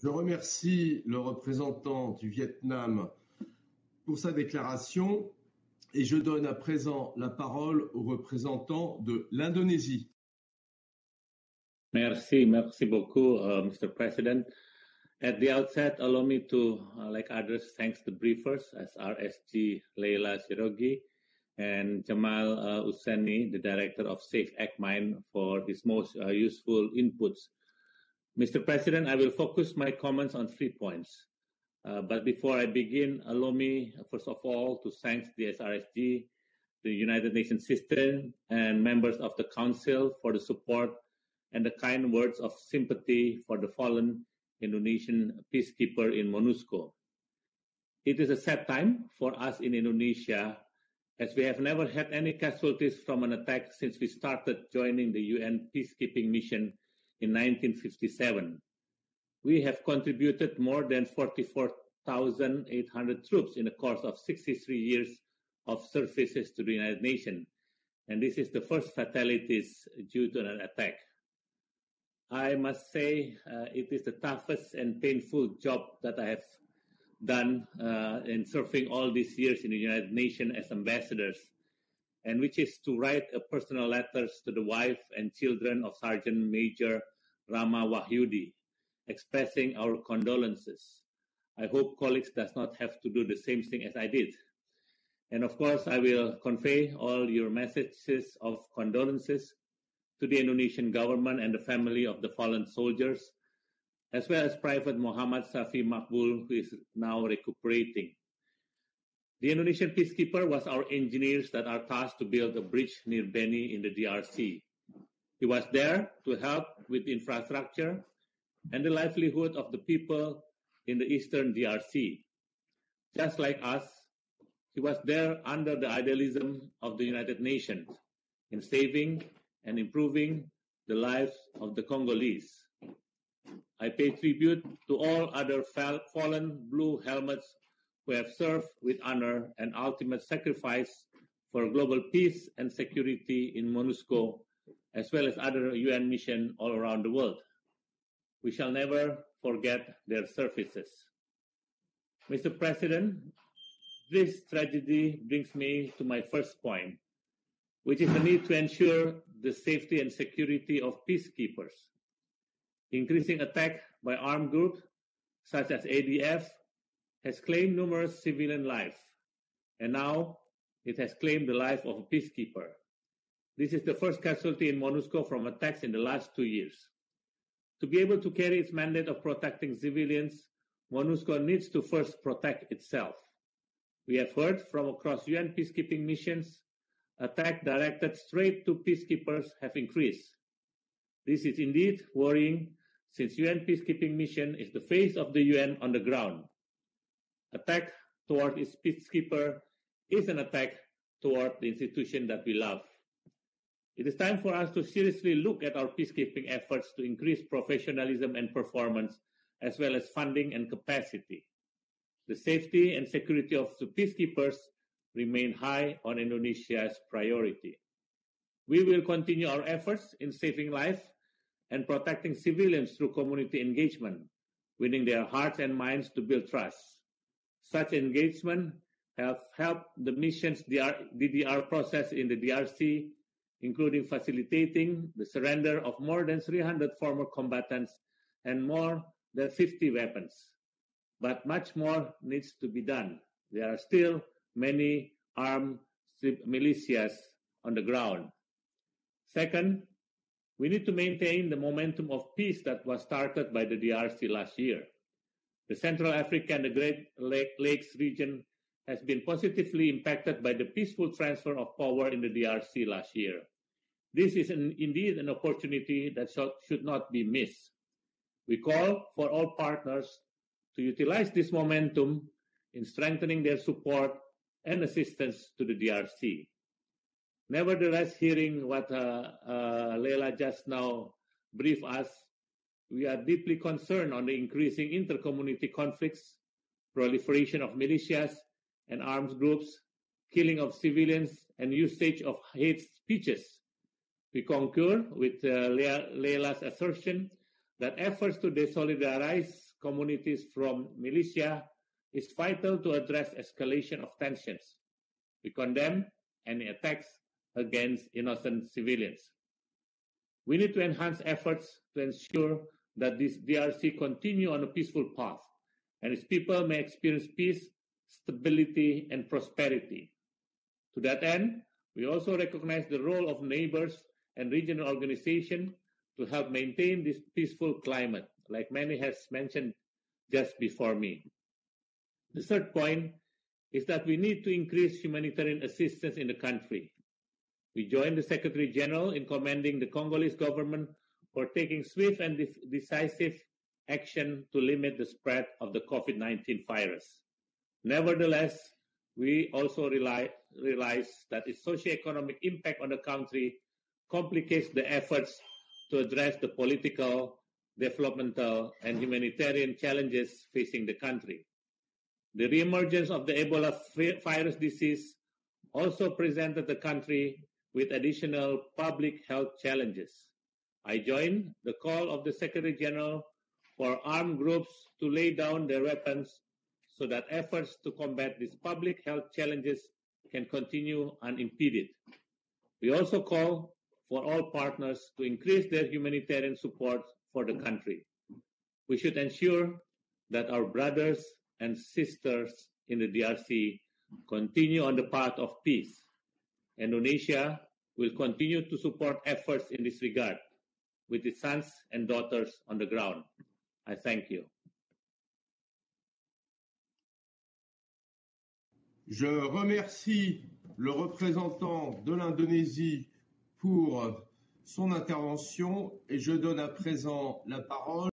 Je remercie le représentant du Vietnam pour sa déclaration et je donne à présent la parole au représentant de l'Indonésie. Merci beaucoup, Mr. President. At the outset, allow me to, like others, thank the briefers, as RSG Leila Sirogi and Jamal Hussaini, the director of Safe ActMind, for his most useful inputs. Mr. President, I will focus my comments on 3 points. But before I begin, allow me, first of all, to thank the SRSG, the United Nations system, and members of the Council for the support and the kind words of sympathy for the fallen Indonesian peacekeeper in MONUSCO. It is a sad time for us in Indonesia, as we have never had any casualties from an attack since we started joining the UN peacekeeping mission in 1957. We have contributed more than 44,800 troops in the course of 63 years of services to the United Nations, and this is the first fatalities due to an attack. I must say it is the toughest and painful job that I have done in serving all these years in the United Nations as ambassadors, and which is to write personal letters to the wife and children of Sergeant Major Rama Wahyudi, expressing our condolences. I hope colleagues does not have to do the same thing as I did. And of course, I will convey all your messages of condolences to the Indonesian government and the family of the fallen soldiers, as well as Private Muhammad Safi Makbul, who is now recuperating. The Indonesian peacekeeper was our engineers that are tasked to build a bridge near Beni in the DRC. He was there to help with infrastructure and the livelihood of the people in the eastern DRC. Just like us, he was there under the idealism of the United Nations in saving and improving the lives of the Congolese. I pay tribute to all other fallen blue helmets who have served with honor and ultimate sacrifice for global peace and security in MONUSCO, as well as other UN missions all around the world. We shall never forget their services. Mr. President, this tragedy brings me to my first point, which is the need to ensure the safety and security of peacekeepers. Increasing attack by armed groups, such as ADF, has claimed numerous civilian lives, and now it has claimed the life of a peacekeeper. This is the first casualty in MONUSCO from attacks in the last 2 years. To be able to carry its mandate of protecting civilians, MONUSCO needs to first protect itself. We have heard from across UN peacekeeping missions, attacks directed straight to peacekeepers have increased. This is indeed worrying, since UN peacekeeping mission is the face of the UN on the ground. Attack toward its peacekeeper is an attack toward the institution that we love. It is time for us to seriously look at our peacekeeping efforts to increase professionalism and performance, as well as funding and capacity. The safety and security of the peacekeepers remain high on Indonesia's priority. We will continue our efforts in saving life and protecting civilians through community engagement, winning their hearts and minds to build trust. Such engagement have helped the mission's DDR process in the DRC, including facilitating the surrender of more than 300 former combatants and more than 50 weapons. But much more needs to be done. There are still many armed militias on the ground. Second, we need to maintain the momentum of peace that was started by the DRC last year. The Central Africa and the Great Lakes region has been positively impacted by the peaceful transfer of power in the DRC last year. This is indeed an opportunity that should not be missed. We call for all partners to utilize this momentum in strengthening their support and assistance to the DRC. Nevertheless, hearing what Leila just now briefed us, we are deeply concerned on the increasing inter-community conflicts, proliferation of militias and armed groups, killing of civilians, and usage of hate speeches. We concur with Leila's assertion that efforts to desolidarize communities from militia is vital to address escalation of tensions. We condemn any attacks against innocent civilians. We need to enhance efforts to ensure that this DRC continue on a peaceful path and its people may experience peace, stability, and prosperity. To that end, we also recognize the role of neighbors and regional organizations to help maintain this peaceful climate, like many has mentioned just before me. The third point is that we need to increase humanitarian assistance in the country. We join the Secretary General in commending the Congolese government for taking swift and decisive action to limit the spread of the COVID-19 virus. Nevertheless, we also realize that its socioeconomic impact on the country complicates the efforts to address the political, developmental, and humanitarian challenges facing the country. The reemergence of the Ebola virus disease also presented the country with additional public health challenges. I join the call of the Secretary General for armed groups to lay down their weapons so that efforts to combat these public health challenges can continue unimpeded. We also call for all partners to increase their humanitarian support for the country. We should ensure that our brothers and sisters in the DRC continue on the path of peace. Indonesia will continue to support efforts in this regard with its sons and daughters on the ground. I thank you. Je remercie le représentant de l'Indonésie pour son intervention et je donne à présent la parole